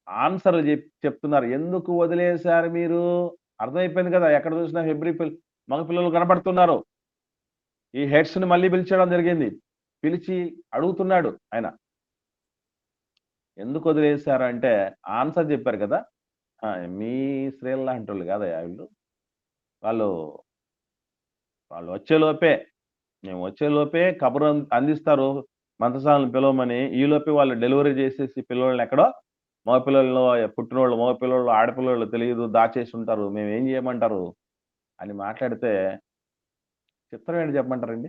ఆన్సర్ చెప్తున్నారు. ఎందుకు వదిలేశారు మీరు? అర్థమైపోయింది కదా. ఎక్కడ చూసినా హెబ్రీ మగ పిల్లలు కనపడుతున్నారు. ఈ హెడ్స్ ని మళ్ళీ పిలిచడం జరిగింది. పిలిచి అడుగుతున్నాడు ఆయన, ఎందుకు వదిలేశారు అంటే ఆన్సర్ చెప్పారు కదా, మీ స్త్రీల లాంటి వాళ్ళు కాదా వీళ్ళు, వాళ్ళు వచ్చేలోపే, మేము వచ్చేలోపే కబురు అందిస్తారు మంత్రసాలను పిలవమని. ఈలోపే వాళ్ళు డెలివరీ చేసేసి పిల్లల్ని ఎక్కడో మగపిల్లల్లో పుట్టినోళ్ళు, మగపిల్లలు, ఆడపిల్లలు తెలియదు, దాచేసి ఉంటారు, మేము ఏం చేయమంటారు అని మాట్లాడితే చిత్రం ఏంటి చెప్పమంటారండి?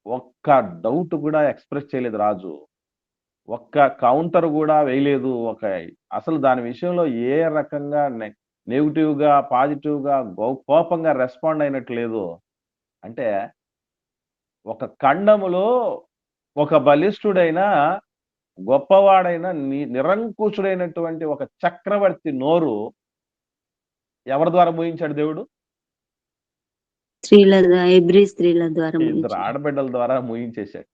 ఒక్క డౌట్ కూడా ఎక్స్ప్రెస్ చేయలేదు రాజు. ఒక్క కౌంటర్ కూడా వేయలేదు. అసలు దాని విషయంలో ఏ రకంగా నెగిటివ్ గా, పాజిటివ్ గా, కోపంగా రెస్పాండ్ అయినట్టు లేదు. అంటే ఒక ఖండములో ఒక బలిష్ఠుడైన, గొప్పవాడైన, నిరంకుశుడైనటువంటి ఒక చక్రవర్తి నోరు ఎవరి ద్వారా మూయించాడు దేవుడు? హెబ్రీ స్త్రీల ద్వారా, ఇద్దరు ఆడబిడ్డల ద్వారా మూయించేశాడు.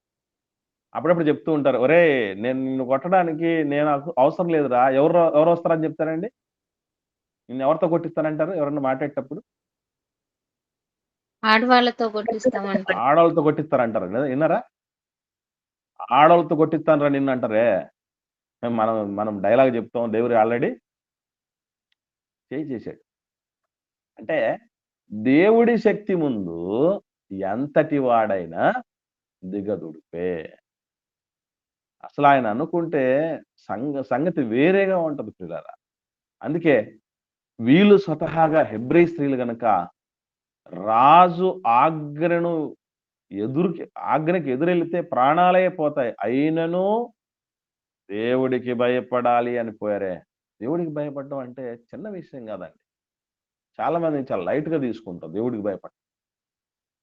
అప్పుడప్పుడు చెప్తూ ఉంటారు, ఒరే నేను నిన్ను కొట్టడానికి నేను అవసరం లేదురా, ఎవరు వస్తారని చెప్తారండి? నిన్ను ఎవరితో కొట్టిస్తానంటారు ఎవరన్నా మాట్లాడేటప్పుడు? ఆడవాళ్ళతో కొట్టిస్తామంటారు. ఆడవాళ్ళతో కొట్టిస్తారంటారు కదా, విన్నారా? ఆడవాళ్ళతో కొట్టిస్తానరా నిన్ను అంటారే. మనం డైలాగ్ చెప్తాం, దేవుడు ఆల్రెడీ చేశాడు. అంటే దేవుడి శక్తి ముందు ఎంతటి వాడైనా దిగదుడిపే. అసలు ఆయన అనుకుంటే సంగతి వేరేగా ఉంటది ప్రియులారా. అందుకే వీళ్ళు స్వతహాగా హెబ్రీ స్త్రీలు గనక రాజు ఆజ్ఞకి ఎదురెళ్తే ప్రాణాలే పోతాయి. అయినను దేవుడికి భయపడాలి అని పోయారే. దేవుడికి భయపడడం అంటే చిన్న విషయం కాదండి. చాలా మంది చాలా లైట్ గా తీసుకుంటాం దేవుడికి భయపడడం.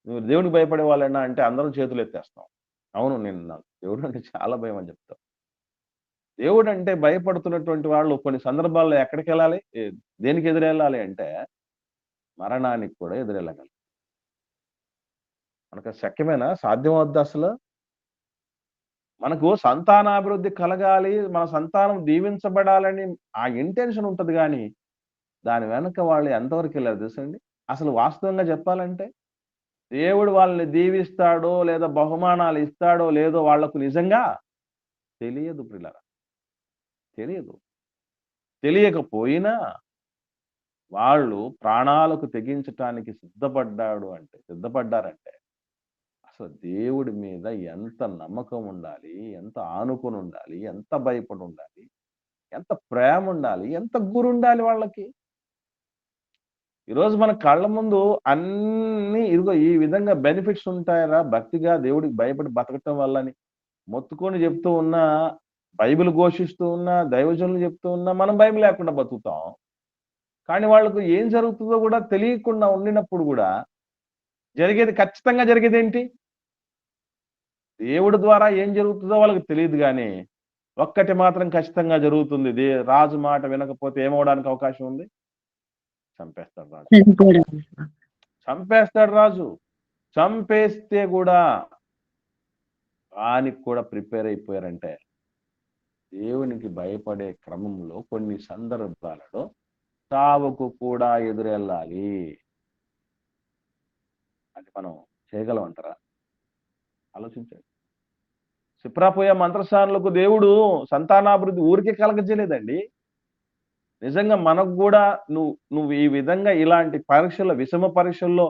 నువ్వు దేవుడికి భయపడే వాళ్ళైనా అంటే అందరం చేతులు ఎత్తేస్తాం. అవును, నాకు దేవుడు అంటే చాలా భయం అని చెప్తాం. దేవుడు అంటే భయపడుతున్నటువంటి వాళ్ళు కొన్ని సందర్భాల్లో ఎక్కడికి వెళ్ళాలి, దేనికి ఎదురెళ్ళాలి అంటే మరణానికి కూడా ఎదురెళ్ళగలరు. మనకు శక్యమేనా? సాధ్యం అవుద్దా అసలు? మనకు సంతానాభివృద్ధి కలగాలి, మన సంతానం దీవించబడాలని ఆ ఇంటెన్షన్ ఉంటది గాని దాని వెనక వాళ్ళు ఎంతవరకు వెళ్ళారు తెలుసండి? అసలు వాస్తవంగా చెప్పాలంటే దేవుడు వాళ్ళని దీవిస్తాడో లేదా బహుమానాలు ఇస్తాడో లేదో వాళ్లకు నిజంగా తెలియదు ప్రియులారా. తెలియదు. తెలియకపోయినా వాళ్ళు ప్రాణాలకు తెగించటానికి సిద్ధపడ్డారంటే అసలు దేవుడి మీద ఎంత నమ్మకం ఉండాలి, ఎంత ఆనుకొని ఉండాలి, ఎంత భయపడి ఉండాలి, ఎంత ప్రేమ ఉండాలి, ఎంత గురి ఉండాలి వాళ్ళకి. ఈరోజు మన కళ్ళ ముందు అన్ని ఇదిగో ఈ విధంగా బెనిఫిట్స్ ఉంటాయరా భక్తిగా దేవుడికి భయపడి బతకటం వల్లని మొత్తుకొని చెప్తూ ఉన్నా, బైబిల్ ఘోషిస్తూ ఉన్నా, దైవజనులు చెప్తూ ఉన్నా మనం భయం లేకుండా బతుకుతాం. కానీ వాళ్ళకు ఏం జరుగుతుందో కూడా తెలియకుండా ఉండినప్పుడు కూడా ఖచ్చితంగా జరిగేది ఏంటి? దేవుడి ద్వారా ఏం జరుగుతుందో వాళ్ళకి తెలియదు కానీ ఒక్కటి మాత్రం ఖచ్చితంగా జరుగుతుంది. రాజు మాట వినకపోతే ఏమవడానికి అవకాశం ఉంది? చంపేస్తాడు రాజు. చంపేస్తే కూడా దానికి కూడా ప్రిపేర్ అయిపోయారంటే దేవునికి భయపడే క్రమంలో కొన్ని సందర్భాలలో చావుకు కూడా ఎదురెళ్ళాలి అది మనం చేయగలం అంటారా? ఆలోచించండి. సిప్రాపోయే మంత్రసానులకు దేవుడు సంతానాభివృద్ధి ఊరికే కలగజేయలేదండి. నిజంగా మనకు కూడా నువ్వు ఈ విధంగా ఇలాంటి విషమ పరీక్షల్లో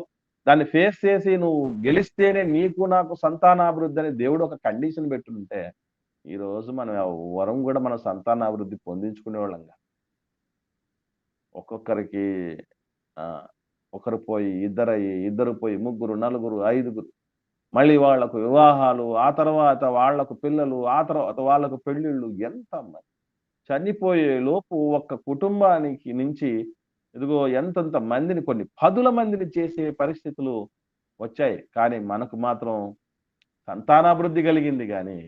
దాన్ని ఫేస్ చేసి నువ్వు గెలిస్తేనే నీకు నాకు సంతానాభివృద్ధి అని దేవుడు ఒక కండిషన్ పెట్టుంటే ఈ రోజు మనం వరం కూడా మన సంతానాభివృద్ధి పొందించుకునే వాళ్ళంగా. ఒక్కొక్కరికి ఒకరు పోయి ఇద్దరు పోయి ముగ్గురు, నలుగురు, ఐదుగురు, మళ్ళీ వాళ్లకు వివాహాలు, ఆ తర్వాత వాళ్లకు పిల్లలు, ఆ తర్వాత వాళ్లకు పెళ్లిళ్ళు. ఎంత చనిపోయే లోపు ఒక్క కుటుంబానికి నుంచి ఇదిగో ఎంతంత మందిని, కొన్ని పదుల మందిని చేసే పరిస్థితులు వచ్చాయి. కానీ మనకు మాత్రం సంతానాభివృద్ధి కలిగింది కానీ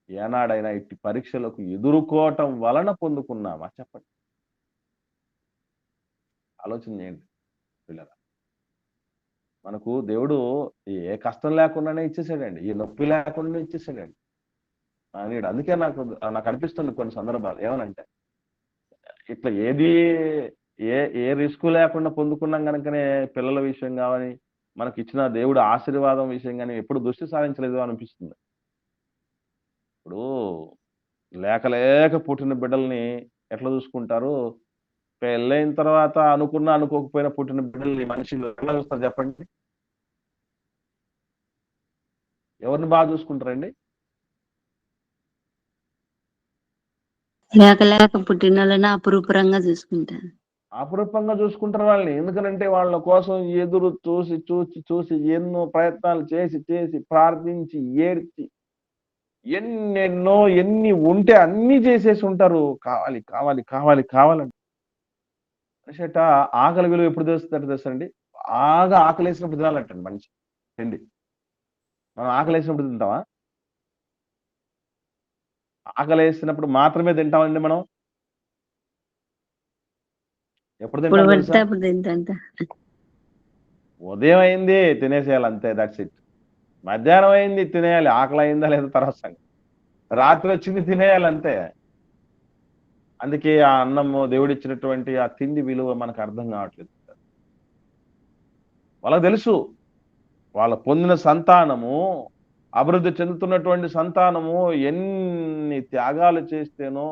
ఏనాడైనా ఇట్టి పరీక్షలకు ఎదుర్కోవటం వలన పొందుకున్నామా చెప్పండి? ఆలోచన చేయండి పిల్లల. మనకు దేవుడు ఏ కష్టం లేకుండానే ఇచ్చేసాడండి, ఏ నొప్పి లేకుండానే ఇచ్చేసాడండి. అందుకే నాకు అనిపిస్తుంది కొన్ని సందర్భాలు ఏమనంటే ఇట్లా ఏ రిస్క్ లేకుండా పొందుకున్నాం కనుకనే పిల్లల విషయం కానీ మనకి ఇచ్చిన దేవుడు ఆశీర్వాదం విషయం కానీ ఎప్పుడు దృష్టి సాధించలేదు అనిపిస్తుంది. ఇప్పుడు లేక పుట్టిన బిడ్డల్ని ఎట్లా చూసుకుంటారు? పెళ్ళైన తర్వాత అనుకోకపోయినా పుట్టిన బిడ్డల్ని మనిషిని ఎట్లా చూస్తారు చెప్పండి? ఎవరిని బాగా చూసుకుంటారండి? లేక పుట్టిన వాళ్ళని అపురూపంగా చూసుకుంటారు. అపురూపంగా చూసుకుంటారు వాళ్ళని. ఎందుకనంటే వాళ్ళ కోసం ఎదురు చూసి ఎన్నో ప్రయత్నాలు చేసి ప్రార్థించి ఏడ్చి ఎన్ని ఉంటే అన్ని చేసేసి ఉంటారు. కావాలండి. మనిషిట ఆకలి విలువ ఎప్పుడు తెలుస్తుందండి? బాగా ఆకలేసినప్పుడు తినాలంటండి మనిషి తిండి. మనం ఆకలేసినప్పుడు తింటామా? ఆకలేసినప్పుడు మాత్రమే తింటామండి మనం. ఎప్పుడు తింటాం? ఉదయం అయింది తినేసేయాలి అంతే, దట్స్ ఇట్. మధ్యాహ్నం అయింది తినేయాలి, ఆకలి అయిందా లేదా తర్వాత సంగతి. రాత్రి వచ్చింది తినేయాలి అంతే. అందుకే ఆ అన్నము దేవుడిచ్చినటువంటి ఆ తిండి విలువ మనకు అర్థం కావట్లేదు. వాళ్ళకు తెలుసు వాళ్ళ పొందిన సంతానము, అభివృద్ధి చెందుతున్నటువంటి సంతానము ఎన్ని త్యాగాలు చేస్తేనో,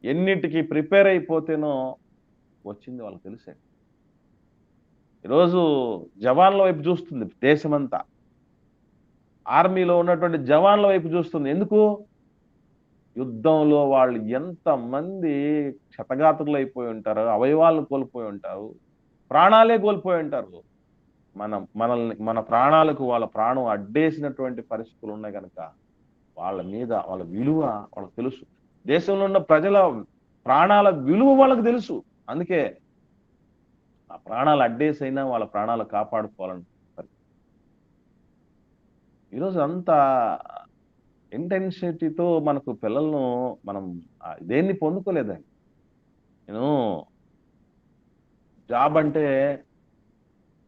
ఎన్నిటికి ప్రిపేర్ అయిపోతేనో వచ్చింది వాళ్ళకి తెలిసే. ఈరోజు జవాన్ల వైపు చూస్తుంది దేశమంతా. ఆర్మీలో ఉన్నటువంటి జవాన్ల వైపు చూస్తుంది. ఎందుకు? యుద్ధంలో వాళ్ళు ఎంతమంది క్షతగాత్రులైపోయి ఉంటారు, అవయవాలను కోల్పోయి ఉంటారు, ప్రాణాలే కోల్పోయి ఉంటారు. మన ప్రాణాలకు వాళ్ళ ప్రాణం అడ్డేసినటువంటి పరిస్థితులు ఉన్నాయి కనుక వాళ్ళ మీద వాళ్ళ విలువ వాళ్ళకి తెలుసు. దేశంలో ఉన్న ప్రజల ప్రాణాల విలువ వాళ్ళకి తెలుసు. అందుకే ఆ ప్రాణాలు అడ్డేసైనా వాళ్ళ ప్రాణాలు కాపాడుకోవాలని ఈరోజు అంత ఇంటెన్సిటీతో మనకు పిల్లలను మనం దేన్ని పొందుకోలేదండి. నేను జాబ్ అంటే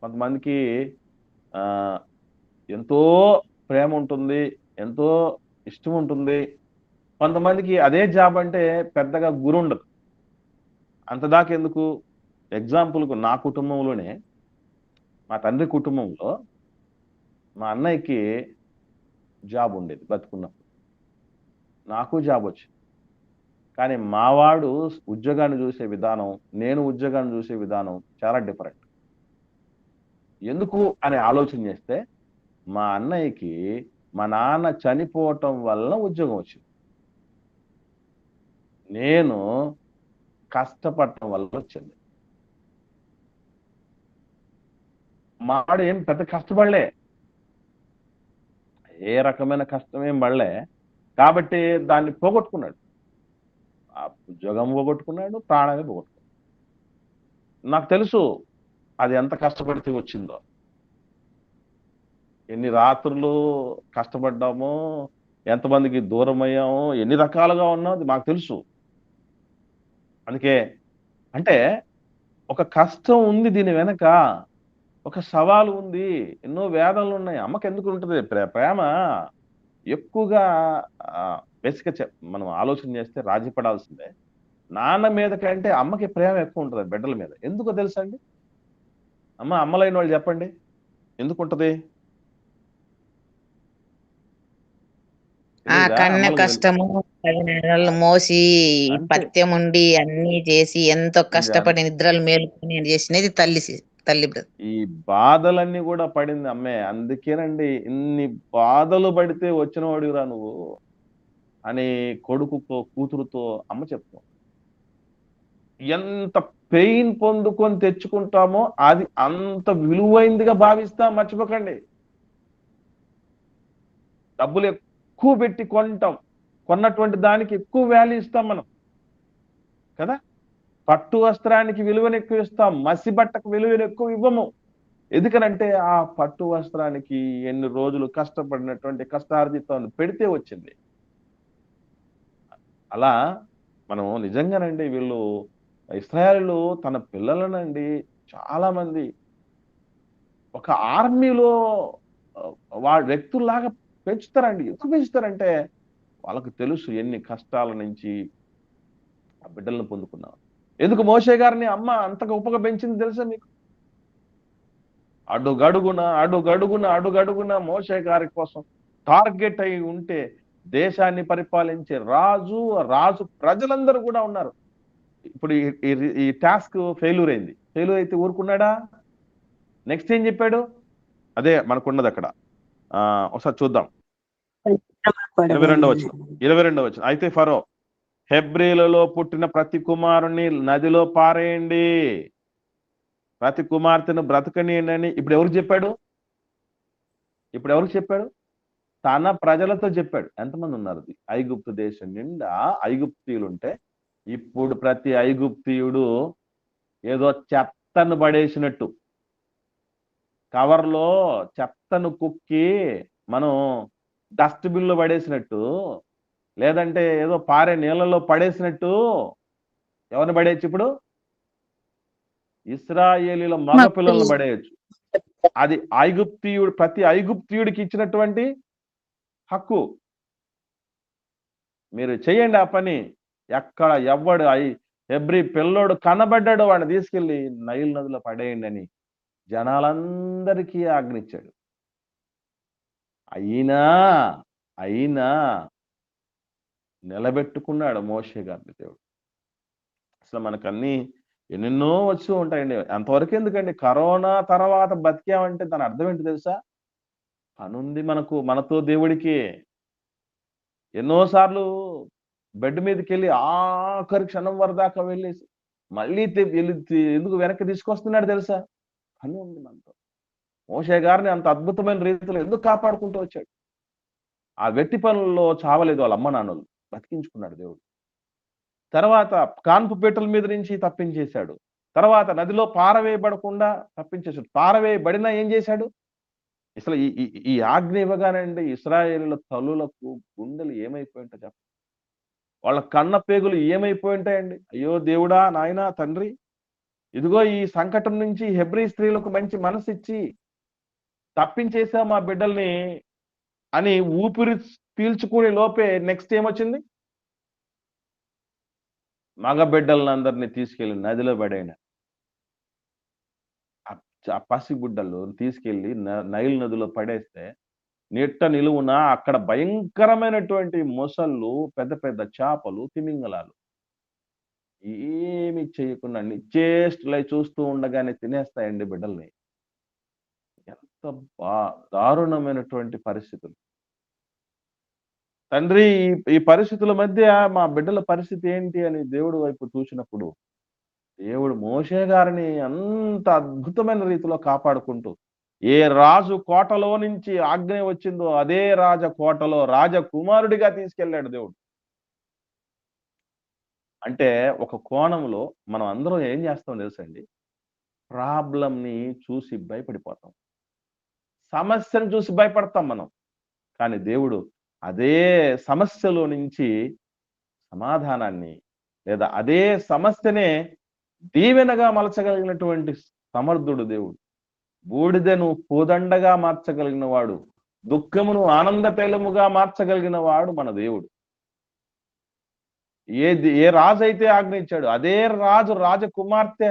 కొంతమందికి ఎంతో ప్రేమ ఉంటుంది, ఎంతో ఇష్టం ఉంటుంది. కొంతమందికి అదే జాబ్ అంటే పెద్దగా గురుండదు. అంతదాకా ఎందుకు? ఎగ్జాంపుల్కు నా కుటుంబంలోనే, మా తండ్రి కుటుంబంలో మా అన్నయ్యకి జాబ్ ఉండేది బతుకున్నప్పుడు. నాకు జాబ్ వచ్చింది. కానీ మావాడు ఉద్యోగాన్ని చూసే విధానం, నేను ఉద్యోగాన్ని చూసే విధానం చాలా డిఫరెంట్. ఎందుకు అని ఆలోచన చేస్తే మా అన్నయ్యకి మా నాన్న చనిపోవటం వల్ల ఉద్యోగం వచ్చింది. నేను కష్టపడటం వల్ల వచ్చింది. మావాడు ఏం పెద్ద కష్టపడలే, ఏ రకమైన కష్టం ఏం పడలే. కాబట్టి దాన్ని పోగొట్టుకున్నాడు. ఆ ఉద్యోగం పోగొట్టుకున్నాడు, ప్రాణమే పోగొట్టుకున్నాడు. నాకు తెలుసు అది ఎంత కష్టపడితే వచ్చిందో, ఎన్ని రాత్రులు కష్టపడ్డామో, ఎంతమందికి దూరం అయ్యామో, ఎన్ని రకాలుగా ఉన్నది మాకు తెలుసు. అందుకే అంటే ఒక కష్టం ఉంది దీని వెనక, ఒక సవాలు ఉంది, ఎన్నో వేదనలు ఉన్నాయి. అమ్మకి ఎందుకు ఉంటుంది ప్రేమ ఎక్కువగా? బేసిక్గా మనం ఆలోచన చేస్తే రాజీ పడాల్సిందే. నాన్న మీద కంటే అమ్మకి ప్రేమ ఎక్కువ ఉంటుంది బిడ్డల మీద. ఎందుకో తెలుసా అండి? అమ్మలైన వాళ్ళు చెప్పండి ఎందుకు ఉంటది? ఆ కన్నె కష్టము 10 నెలలు మోసి పత్యం ఉండి అన్ని చేసి ఎంతో కష్టపడి నిద్రలు మేలుకొని చేసినది తల్లి ఈ బాధలన్నీ కూడా పడింది అమ్మే. అందుకేనండి ఇన్ని బాధలు పడితే వచ్చిన వాడిరా నువ్వు అని కొడుకుతో కూతురుతో అమ్మ చెప్తాం. ఎంత పెయిన్ పొందుకొని తెచ్చుకుంటామో అది అంత విలువైందిగా భావిస్తాం. మర్చిపోకండి. డబ్బులు ఎక్కువ పెట్టి కొంటాం, కొన్నటువంటి దానికి ఎక్కువ వాల్యూ ఇస్తాం మనం కదా. పట్టు వస్త్రానికి విలువను ఎక్కువ ఇస్తాం, మసి బట్టకు విలువను ఎక్కువ ఇవ్వము. ఎందుకనంటే ఆ పట్టు వస్త్రానికి ఎన్ని రోజులు కష్టపడినటువంటి కష్టార్జితాన్ని పెడితే వచ్చింది. అలా మనం నిజంగానండి వీళ్ళు ఇశ్రాయేలు తన పిల్లలనండి చాలా మంది ఒక ఆర్మీలో వాళ్ళ వ్యక్తుల్లాగా పెంచుతారండి. ఎందుకు పెంచుతారంటే వాళ్ళకు తెలుసు ఎన్ని కష్టాల నుంచి ఆ బిడ్డలను పొందుకున్నాం. ఎందుకు మోషే గారిని అమ్మ అంతగా ఉపగా పెంచింది తెలుసా మీకు? అడుగడుగున మోషే గారి కోసం టార్గెట్ అయి ఉంటే దేశాన్ని పరిపాలించే రాజు ప్రజలందరూ కూడా ఉన్నారు. ఇప్పుడు ఈ టాస్క్ ఫెయిల్యూర్ అయింది. ఫెయిల్యూర్ అయితే ఊరుకున్నాడా? నెక్స్ట్ ఏం చెప్పాడు? అదే మనకున్నది అక్కడ. ఒకసారి చూద్దాం. 22వ వచనం. అయితే ఫరో హెబ్రీలలో పుట్టిన ప్రతి కుమారుని నదిలో పారేయండి, ప్రతి కుమార్తెను బ్రతకనియండి అని ఇప్పుడు ఎవరికి చెప్పాడు? తన ప్రజలతో చెప్పాడు. ఎంతమంది ఉన్నారు? ఐగుప్తు దేశం నిండా ఐగుప్తీయులుంటే ఇప్పుడు ప్రతి ఐగుప్తీయుడు ఏదో చెత్తను పడేసినట్టు, కవర్లో చెత్తను కుక్కి మనం డస్ట్బిన్ లో పడేసినట్టు, లేదంటే ఏదో పారే నీళ్ళలో పడేసినట్టు ఎవరిని పడేయచ్చు? ఇప్పుడు ఇశ్రాయేలీల మగ పిల్లలను పడేయచ్చు. అది ప్రతి ఐగుప్తీయుడికి ఇచ్చినటువంటి హక్కు. మీరు చెయ్యండి ఆ పని. ఎక్కడ ఎవ్వడు హెబ్రీ పిల్లోడు కనబడ్డాడు వాడిని తీసుకెళ్లి నైల్ నదిలో పడేయండి అని జనాలందరికీ ఆజ్ఞించాడు. అయినా నిలబెట్టుకున్నాడు మోషే గారిని దేవుడు. అసలు మనకన్నీ ఎన్నెన్నో వస్తూ ఉంటాయండి. అంతవరకు ఎందుకండి, కరోనా తర్వాత బతికామంటే దాని అర్థం ఏంటి తెలుసా? పనుంది మనతో దేవుడికి. ఎన్నో సార్లు బెడ్ మీదకెళ్ళి ఆఖరి క్షణం వరదాకా వెళ్ళి మళ్ళీ ఎందుకు వెనక్కి తీసుకొస్తున్నాడు తెలుసా? పని ఉంది మనతో. మోషే గారిని అంత అద్భుతమైన రీతిలో ఎందుకు కాపాడుకుంటూ వచ్చాడు? ఆ వెట్టి పనుల్లో చావలేదు వాళ్ళ అమ్మ నాన్నలు, బతికించుకున్నాడు దేవుడు. తర్వాత కాన్పు పీటల మీద నుంచి తప్పించేశాడు. తర్వాత నదిలో పారవేయబడకుండా తప్పించేశాడు. పారవేయబడినా ఏం చేశాడు? అసలు ఈ ఈ ఈ ఆజ్ఞ ఇవ్వగానండి ఇశ్రాయేలీయుల తల్లులకు గుండెలు ఏమైపోయి ఉంటాయి చెప్పండి. వాళ్ళ కన్న పేగులు ఏమైపోయి ఉంటాయండి. అయ్యో దేవుడా, నాయనా, తండ్రి, ఇదిగో ఈ సంకటం నుంచి హెబ్రీ స్త్రీలకు మంచి మనసిచ్చి తప్పించేసా మా బిడ్డల్ని అని ఊపిరి పీల్చుకునే లోపే నెక్స్ట్ ఏమొచ్చింది? మగ బిడ్డలందరినీ తీసుకెళ్లి నదిలో పడేయండి. ఆ పసిగుడ్డలు తీసుకెళ్లి నైల్ నదిలో పడేస్తే నిట్ట నిలువున అక్కడ భయంకరమైనటువంటి మొసళ్ళు, పెద్ద పెద్ద చేపలు, తిమింగలాలు ఏమి చేయకుండా నిశ్చేష్టులై చూస్తూ ఉండగానే తినేస్తాయండి బిడ్డల్ని. ఎంత దారుణమైనటువంటి పరిస్థితులు. తండ్రి, ఈ పరిస్థితుల మధ్య మా బిడ్డల పరిస్థితి ఏంటి అని దేవుడి వైపు చూసినప్పుడు, దేవుడు మోషే గారిని అంత అద్భుతమైన రీతిలో కాపాడుకుంటూ, ఏ రాజు కోటలో నుంచి ఆజ్ఞ వచ్చిందో అదే కోటలో రాజకుమారుడిగా తీసుకెళ్ళాడు దేవుడు. అంటే ఒక కోణంలో మనం అందరం ఏం చేస్తాం తెలుసండి? ప్రాబ్లంని చూసి భయపడిపోతాం, సమస్యను చూసి భయపడతాం మనం. కానీ దేవుడు అదే సమస్యలో నుంచి సమాధానాన్ని, లేదా అదే సమస్యనే దీవెనగా మలచగలిగినటువంటి సమర్థుడు దేవుడు. బూడిదను పూదండగా మార్చగలిగిన వాడు, దుఃఖమును ఆనంద తైలముగా మార్చగలిగిన వాడు మన దేవుడు. ఏ రాజు అయితే ఆజ్ఞ ఇచ్చాడు అదే రాజు రాజకుమార్తె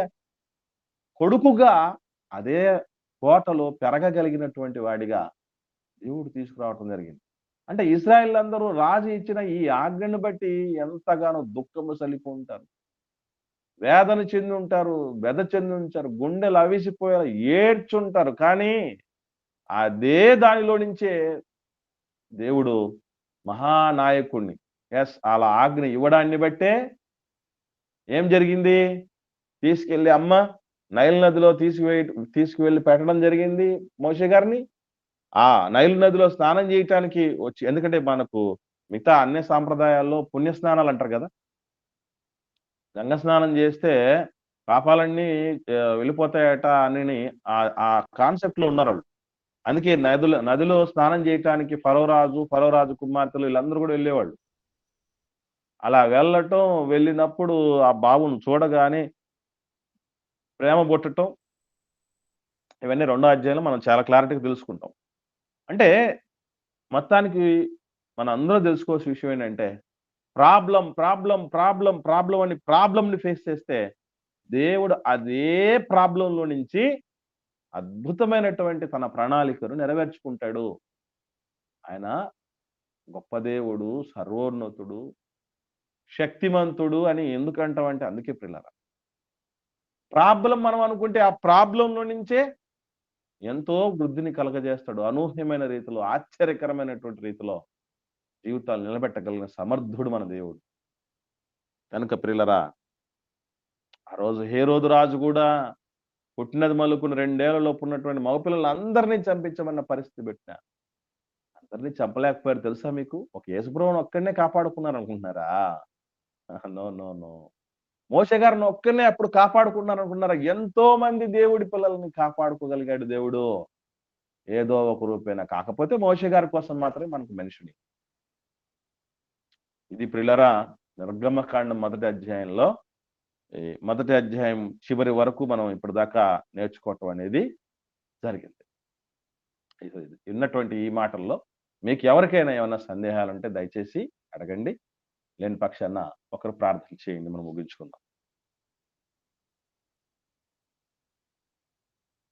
కొడుకుగా అదే కోటలో పెరగగలిగినటువంటి వాడిగా దేవుడు తీసుకురావటం జరిగింది. అంటే ఇశ్రాయేల్ అందరూ రాజు ఇచ్చిన ఈ ఆజ్ఞను బట్టి ఎంతగానో దుఃఖము సలిపి ఉంటారు, వేదన చెంది ఉంటారు, బెద చెంది ఉంటారు, గుండెలు అవిసిపోయేలా ఏడ్చుంటారు. కానీ అదే దానిలో నుంచే దేవుడు మహానాయకుణ్ణి అలా ఆజ్ఞ ఇవ్వడాన్ని బట్టే ఏం జరిగింది? తీసుకెళ్లి అమ్మ నైల్ నదిలో తీసుకువెళ్ళి పెట్టడం జరిగింది మోషే గారిని. ఆ నైల్ నదిలో స్నానం చేయటానికి వచ్చి, ఎందుకంటే మనకు మిగతా అన్ని సాంప్రదాయాల్లో పుణ్య స్నానాలు అంటారు కదా, గంగ స్నానం చేస్తే పాపాలన్నీ వెళ్ళిపోతాయట అని ఆ కాన్సెప్ట్ లో ఉన్నారు వాళ్ళు. అందుకే నదిలో స్నానం చేయటానికి ఫరో రాజు కుమార్తెలు వీళ్ళందరూ కూడా వెళ్ళేవాళ్ళు. అలా వెళ్ళినప్పుడు ఆ బాబును చూడగానే ప్రేమ పుట్టటం, ఇవన్నీ 2వ అధ్యాయంలో మనం చాలా క్లారిటీగా తెలుసుకుంటాం. అంటే మొత్తానికి మనం అందరూ తెలుసుకోవాల్సిన విషయం ఏంటంటే, ప్రాబ్లం అని ప్రాబ్లంని ఫేస్ చేస్తే దేవుడు అదే ప్రాబ్లంలో నుంచి అద్భుతమైనటువంటి తన ప్రణాళికను నెరవేర్చుకుంటాడు. ఆయన గొప్ప దేవుడు, సర్వోన్నతుడు, శక్తిమంతుడు అని ఎందుకంటామంటే అందుకే ప్రియులారా, ప్రాబ్లం మనం అనుకుంటే ఆ ప్రాబ్లంలో నుంచే ఎంతో వృద్ధిని కలగజేస్తాడు. అనూహ్యమైన రీతిలో, ఆశ్చర్యకరమైనటువంటి రీతిలో జీవితాలు నిలబెట్టగలిగిన సమర్థుడు మన దేవుడు. కనుక ప్రియులరా, ఆ రోజు హేరోదు రాజు కూడా పుట్టినది మొదలుకుని 2 ఏళ్లలోపు ఉన్నటువంటి మగపిల్లలు అందరినీ చంపించమన్న పరిస్థితి పెట్టినా అందరినీ చంపలేకపోయారు తెలుసా మీకు? ఒక యేసుప్రభువుని ఒక్కడినే కాపాడుకున్నారు అనుకుంటున్నారా? No no no. మోషే గారిని ఒక్కనే అప్పుడు కాపాడుకున్నారు అనుకున్నారా? ఎంతో మంది దేవుడి పిల్లల్ని కాపాడుకోగలిగాడు దేవుడు ఏదో ఒక రూపేణ. కాకపోతే మోషే గారి కోసం మాత్రమే మనకు మనిషిని. ఇది ప్రియులరా నిర్గమకాండం మొదటి అధ్యాయంలో, ఈ మొదటి అధ్యాయం చివరి వరకు మనం ఇప్పటిదాకా నేర్చుకోవటం అనేది జరిగింది. ఉన్నటువంటి ఈ మాటల్లో మీకు ఎవరికైనా ఏమైనా సందేహాలు ఉంటే దయచేసి అడగండి. లేని పక్షాన ఒకరు ప్రార్థన చేయండి, మనం ముగించుకుందాం.